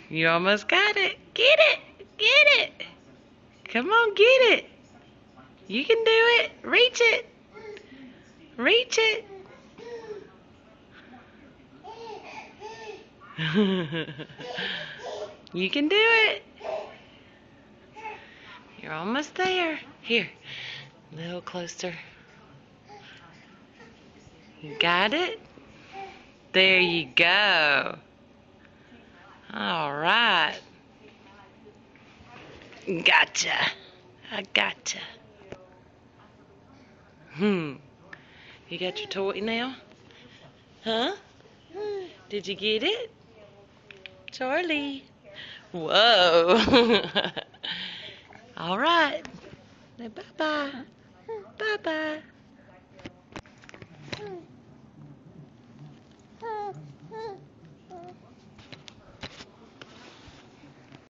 You almost got it. Get it. Get it. Come on, get it. You can do it. Reach it. Reach it. You can do it. You're almost there. Here. A little closer. You got it? There you go. All right. Gotcha. I gotcha. You got your toy now? Huh? Did you get it? Charlie. Whoa. All right. Bye-bye. Bye-bye.